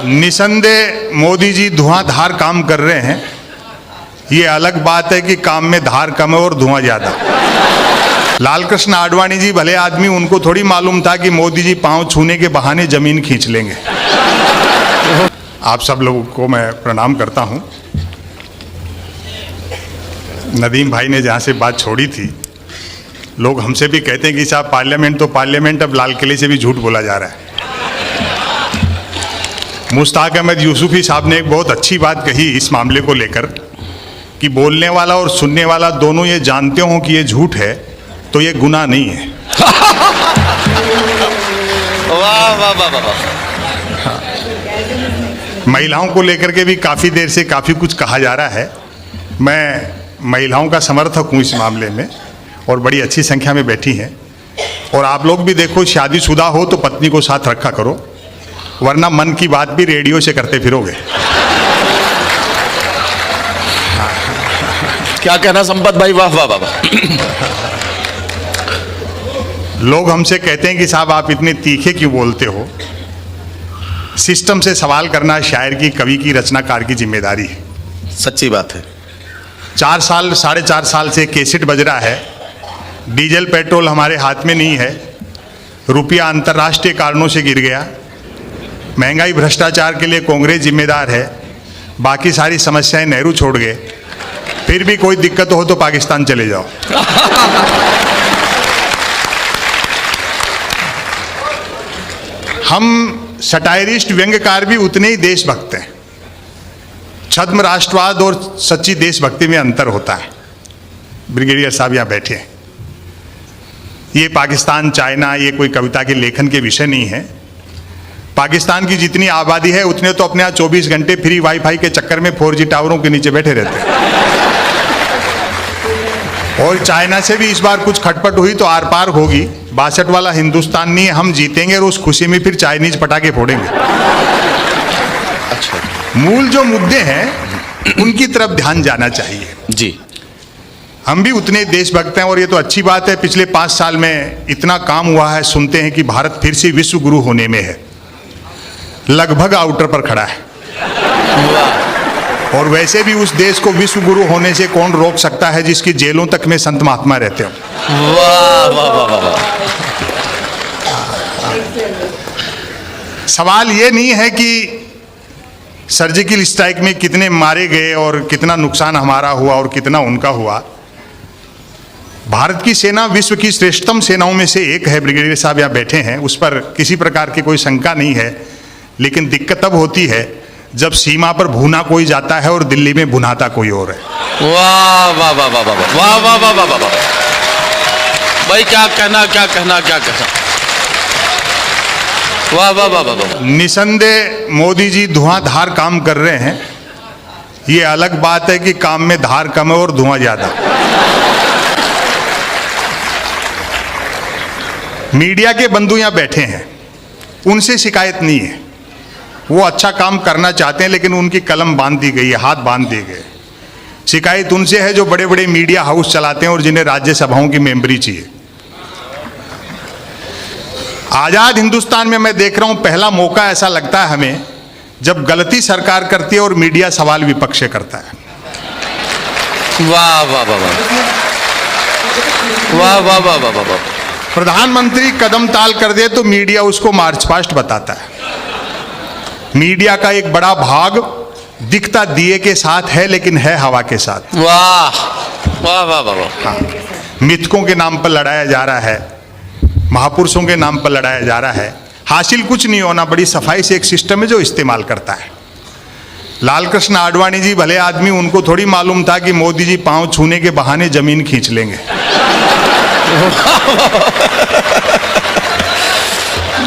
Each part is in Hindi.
निसंदेह मोदी जी धुआंधार काम कर रहे हैं। ये अलग बात है कि काम में धार कम है और धुआं ज्यादा। लालकृष्ण आडवाणी जी भले आदमी, उनको थोड़ी मालूम था कि मोदी जी पांव छूने के बहाने जमीन खींच लेंगे। आप सब लोगों को मैं प्रणाम करता हूं। नदीम भाई ने जहां से बात छोड़ी थी, लोग हमसे भी कहते हैं कि साहब पार्लियामेंट तो पार्लियामेंट, अब लाल किले से भी झूठ बोला जा रहा है। मुश्ताक अहमद यूसुफी साहब ने एक बहुत अच्छी बात कही इस मामले को लेकर कि बोलने वाला और सुनने वाला दोनों ये जानते हो कि ये झूठ है तो ये गुनाह नहीं है। वाह वाह वाह वाह। महिलाओं को लेकर के भी काफ़ी देर से काफ़ी कुछ कहा जा रहा है। मैं महिलाओं का समर्थक हूँ इस मामले में, और बड़ी अच्छी संख्या में बैठी हैं। और आप लोग भी देखो, शादीशुदा हो तो पत्नी को साथ रखा करो, वरना मन की बात भी रेडियो से करते फिरोगे। क्या कहना संपत भाई, वाह वाह वाह। लोग हमसे कहते हैं कि साहब आप इतने तीखे क्यों बोलते हो। सिस्टम से सवाल करना शायर की, कवि की, रचनाकार की जिम्मेदारी है। सच्ची बात है। 4 साल 4.5 साल से कैसेट बज रहा है, डीजल पेट्रोल हमारे हाथ में नहीं है, रुपया अंतर्राष्ट्रीय कारणों से गिर गया, महंगाई भ्रष्टाचार के लिए कांग्रेस जिम्मेदार है, बाकी सारी समस्याएं नेहरू छोड़ गए, फिर भी कोई दिक्कत हो तो पाकिस्तान चले जाओ। हम सटायरिस्ट व्यंग्यकार भी उतने ही देशभक्त हैं। छद्म राष्ट्रवाद और सच्ची देशभक्ति में अंतर होता है। ब्रिगेडियर साहब यहाँ बैठे हैं। ये पाकिस्तान, चाइना, ये कोई कविता के लेखन के विषय नहीं है। पाकिस्तान की जितनी आबादी है उतने तो अपने यहाँ 24 घंटे फ्री वाईफाई के चक्कर में 4G टावरों के नीचे बैठे रहते हैं। और चाइना से भी इस बार कुछ खटपट हुई तो आर पार होगी। 62 वाला हिंदुस्तान नहीं है, हम जीतेंगे और उस खुशी में फिर चाइनीज पटाखे फोड़ेंगे। अच्छा, मूल जो मुद्दे हैं उनकी तरफ ध्यान जाना चाहिए जी। हम भी उतने देशभक्त हैं, और ये तो अच्छी बात है। पिछले 5 साल में इतना काम हुआ है, सुनते हैं कि भारत फिर से विश्व गुरु होने में है, लगभग आउटर पर खड़ा है। और वैसे भी उस देश को विश्व गुरु होने से कौन रोक सकता है जिसकी जेलों तक में संत महात्मा रहते हो। वाह वाह वाह वाह। सवाल ये नहीं है कि सर्जिकल स्ट्राइक में कितने मारे गए और कितना नुकसान हमारा हुआ और कितना उनका हुआ। भारत की सेना विश्व की श्रेष्ठतम सेनाओं में से एक है। ब्रिगेडियर साहब यहाँ बैठे हैं, उस पर किसी प्रकार की कोई शंका नहीं है। लेकिन दिक्कत तब होती है जब सीमा पर भूना कोई जाता है और दिल्ली में भुनाता कोई और है। वाह वाह वाह वाह वाह वाह वाह वाह वाह वाह। भाई क्या कहना, क्या कहना, क्या कहना। वाह वाह वाह वाह। निसंदेह मोदी जी धुआंधार काम कर रहे हैं। ये अलग बात है कि काम में धार कम है और धुआं ज्यादा। मीडिया के बंधु यहाँ बैठे हैं, उनसे शिकायत नहीं है। वो अच्छा काम करना चाहते हैं, लेकिन उनकी कलम बांध दी गई है, हाथ बांध दिए गए। शिकायत उनसे है जो बड़े बड़े मीडिया हाउस चलाते हैं और जिन्हें राज्यसभाओं की मेंबरी चाहिए। आजाद हिंदुस्तान में मैं देख रहा हूं, पहला मौका ऐसा लगता है हमें जब गलती सरकार करती है और मीडिया सवाल विपक्ष से करता है। वाह वाह वाह वाह वाह वाह वाह वाह वाह। प्रधानमंत्री कदम ताल कर दे तो मीडिया उसको मार्च पास्ट बताता है। मीडिया का एक बड़ा भाग दिखता दिए के साथ है, लेकिन है हवा के साथ। वाह वाह वाह वाह। मिथकों के नाम पर लड़ाया जा रहा है, महापुरुषों के नाम पर लड़ाया जा रहा है। हासिल कुछ नहीं होना। बड़ी सफाई से एक सिस्टम है जो इस्तेमाल करता है। लालकृष्ण आडवाणी जी भले आदमी, उनको थोड़ी मालूम था कि मोदी जी पांव छूने के बहाने जमीन खींच लेंगे।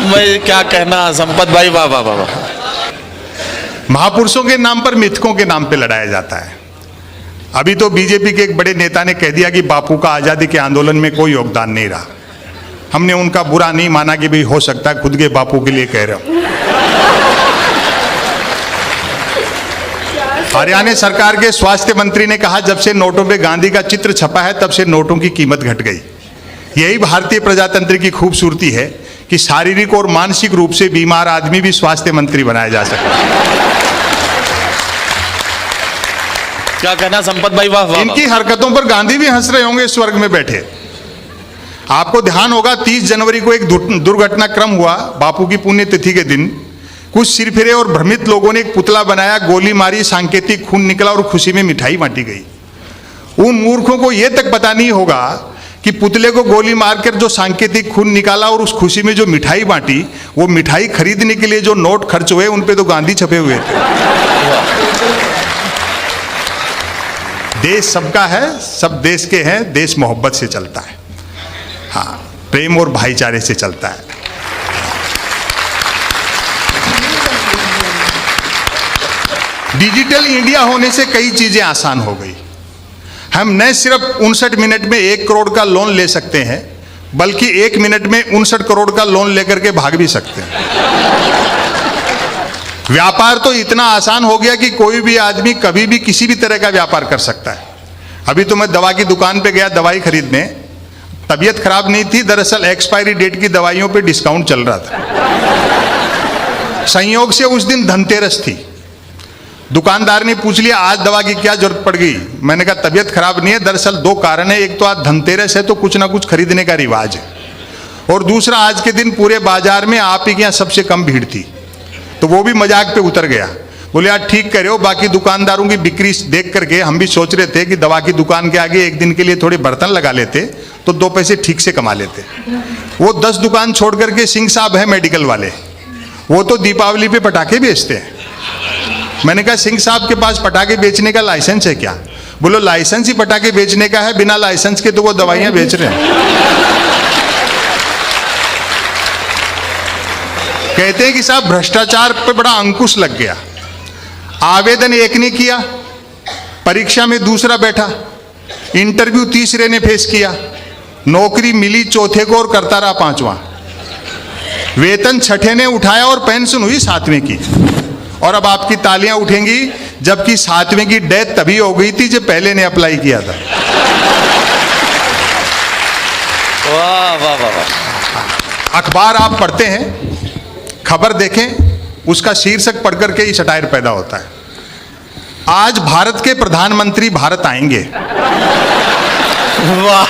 मैं क्या कहना संपत भाई, वाह वाह वाह। महापुरुषों के नाम पर, मिथकों के नाम पे लड़ाया जाता है। अभी तो बीजेपी के एक बड़े नेता ने कह दिया कि बापू का आजादी के आंदोलन में कोई योगदान नहीं रहा। हमने उनका बुरा नहीं माना कि भाई हो सकता है खुद के बापू के लिए कह रहे हो। हरियाणा सरकार के स्वास्थ्य मंत्री ने कहा जब से नोटों पे गांधी का चित्र छपा है तब से नोटों की कीमत घट गई। यही भारतीय प्रजातंत्र की खूबसूरती है कि शारीरिक और मानसिक रूप से बीमार आदमी भी स्वास्थ्य मंत्री बनाया जा सकता है। क्या कहना संपत भाई, वाह वाह। इनकी हरकतों पर गांधी भी हंस रहे होंगे स्वर्ग में बैठे। आपको ध्यान होगा 30 जनवरी को एक दुर्घटनाक्रम हुआ बापू की पुण्यतिथि के दिन। कुछ सिरफिरे और भ्रमित लोगों ने एक पुतला बनाया, गोली मारी, सांकेतिक खून निकला और खुशी में मिठाई बांटी गई। उन मूर्खों को यह तक पता नहीं होगा कि पुतले को गोली मारकर जो सांकेतिक खून निकाला और उस खुशी में जो मिठाई बांटी, वो मिठाई खरीदने के लिए जो नोट खर्च हुए उन पे तो गांधी छपे हुए थे। देश सबका है, सब देश के हैं, देश मोहब्बत से चलता है, हाँ, प्रेम और भाईचारे से चलता है। डिजिटल इंडिया होने से कई चीजें आसान हो गई। हम न सिर्फ 59 मिनट में 1 करोड़ का लोन ले सकते हैं, बल्कि 1 मिनट में 59 करोड़ का लोन लेकर के भाग भी सकते हैं। व्यापार तो इतना आसान हो गया कि कोई भी आदमी कभी भी किसी भी तरह का व्यापार कर सकता है। अभी तो मैं दवा की दुकान पे गया दवाई खरीदने, तबीयत खराब नहीं थी, दरअसल एक्सपायरी डेट की दवाइयों पे डिस्काउंट चल रहा था। संयोग से उस दिन धनतेरस थी। दुकानदार ने पूछ लिया आज दवा की क्या जरूरत पड़ गई। मैंने कहा तबीयत खराब नहीं है, दरअसल 2 कारण है, एक तो आज धनतेरस है तो कुछ ना कुछ खरीदने का रिवाज है, और दूसरा आज के दिन पूरे बाजार में आप ही के यहाँ सबसे कम भीड़ थी। तो वो भी मजाक पे उतर गया, बोले यार ठीक कह रहे हो, बाकी दुकानदारों की बिक्री देख करके हम भी सोच रहे थे कि दवा की दुकान के आगे एक दिन के लिए थोड़े बर्तन लगा लेते तो 2 पैसे ठीक से कमा लेते। वो 10 दुकान छोड़ करके सिंह साहब है मेडिकल वाले, वो तो दीपावली पे पटाखे बेचते हैं। मैंने कहा सिंह साहब के पास पटाखे बेचने का लाइसेंस है क्या? बोलो लाइसेंस ही पटाखे बेचने का है, बिना लाइसेंस के तो वो दवाइयां बेच रहे हैं। कहते हैं कि साहब भ्रष्टाचार पे बड़ा अंकुश लग गया। आवेदन एक ने किया, परीक्षा में दूसरा बैठा, इंटरव्यू तीसरे ने फेस किया, नौकरी मिली चौथे को और करता रहा 5वां, वेतन छठे ने उठाया और पेंशन हुई 7वें की। और अब आपकी तालियां उठेंगी, जबकि 7वें की डेथ तभी हो गई थी जब पहले ने अप्लाई किया था। वाह वाह वाह वाह। अखबार आप पढ़ते हैं, खबर देखें, उसका शीर्षक पढ़कर के ही सटायर पैदा होता है। आज भारत के प्रधानमंत्री भारत आएंगे। वाह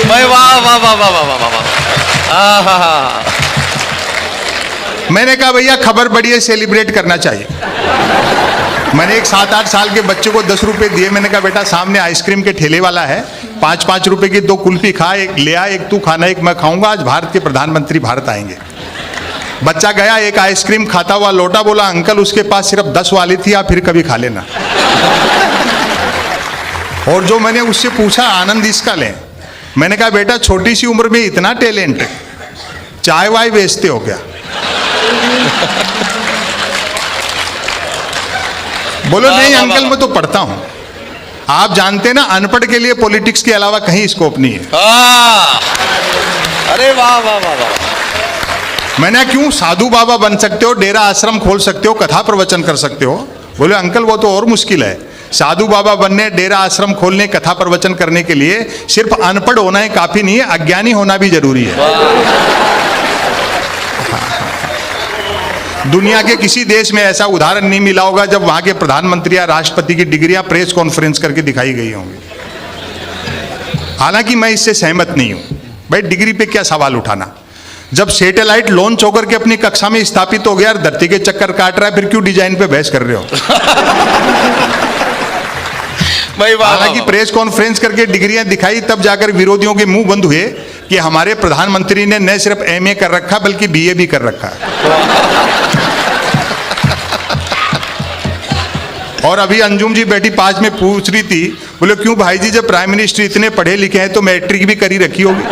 भाई, वाह वाह वाह वाह वाह वाह वाह। मैंने कहा भैया खबर बढ़िया सेलिब्रेट करना चाहिए। मैंने एक 7-8 साल के बच्चे को 10 रुपए दिए। मैंने कहा बेटा सामने आइसक्रीम के ठेले वाला है, 5-5 रुपए की 2 कुल्फी खा, एक ले आ, एक तू खाना एक मैं खाऊंगा, आज भारत के प्रधानमंत्री भारत आएंगे। बच्चा गया, एक आइसक्रीम खाता हुआ लौटा, बोला अंकल उसके पास सिर्फ 10 वाली थी, आप फिर कभी खा लेना। और जो मैंने उससे पूछा आनंद इसका लें, मैंने कहा बेटा छोटी सी उम्र में इतना टैलेंट, चाय वाय बेचते हो क्या? बोलो नहीं अंकल मैं तो पढ़ता हूं। आप जानते हैं ना अनपढ़ के लिए पॉलिटिक्स के अलावा कहीं स्कोप नहीं है। अरे वाह वाह वाह वाह। मैंने क्यों साधु बाबा बन सकते हो, डेरा आश्रम खोल सकते हो, कथा प्रवचन कर सकते हो। बोले अंकल वो तो और मुश्किल है, साधु बाबा बनने, डेरा आश्रम खोलने, कथा प्रवचन करने के लिए सिर्फ अनपढ़ होना ही काफी नहीं है, अज्ञानी होना भी जरूरी है। दुनिया के किसी देश में ऐसा उदाहरण नहीं मिला होगा जब वहां के प्रधानमंत्री या राष्ट्रपति की डिग्रियां प्रेस कॉन्फ्रेंस करके दिखाई गई होंगी। हालांकि मैं इससे सहमत नहीं हूं। भाई डिग्री पे क्या सवाल उठाना, जब सैटेलाइट लॉन्च होकर के अपनी कक्षा में स्थापित हो गया, धरती के चक्कर काट रहा है, फिर क्यों डिजाइन पे बहस कर रहे हो? हालांकि प्रेस कॉन्फ्रेंस करके डिग्रियां दिखाई, तब जाकर विरोधियों के मुंह बंद हुए कि हमारे प्रधानमंत्री ने न सिर्फ एमए कर रखा बल्कि बीए भी कर रखा है। और अभी अंजुम जी बैठी पास में पूछ रही थी, बोले क्यों भाई जी जब प्राइम मिनिस्टर इतने पढ़े लिखे हैं तो मैट्रिक भी करी रखी होगी।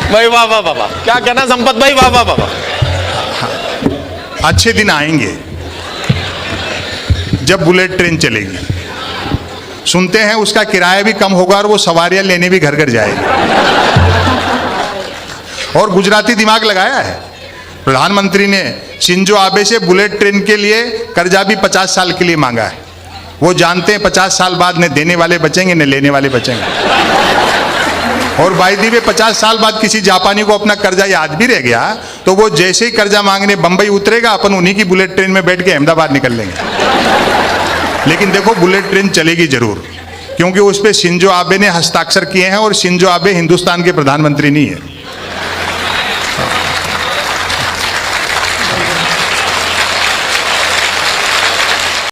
भाई वाह वाह वाह वाह, क्या कहना संपत भाई, वाह वाह वाह। अच्छे दिन आएंगे जब बुलेट ट्रेन चलेगी, सुनते हैं उसका किराया भी कम होगा और वो सवारियां लेने भी घर घर जाएगी। और गुजराती दिमाग लगाया है, प्रधानमंत्री ने शिंजो आबे से बुलेट ट्रेन के लिए कर्जा भी 50 साल के लिए मांगा है। वो जानते हैं 50 साल बाद न देने वाले बचेंगे न लेने वाले बचेंगे। और बाई दी वे 50 साल बाद किसी जापानी को अपना कर्जा याद भी रह गया तो वो जैसे ही कर्जा मांगने बंबई उतरेगा, अपन उन्हीं की बुलेट ट्रेन में बैठ के अहमदाबाद निकल लेंगे। लेकिन देखो बुलेट ट्रेन चलेगी जरूर, क्योंकि उस पर शिंजो आबे ने हस्ताक्षर किए हैं और शिंजो आबे हिंदुस्तान के प्रधानमंत्री नहीं है।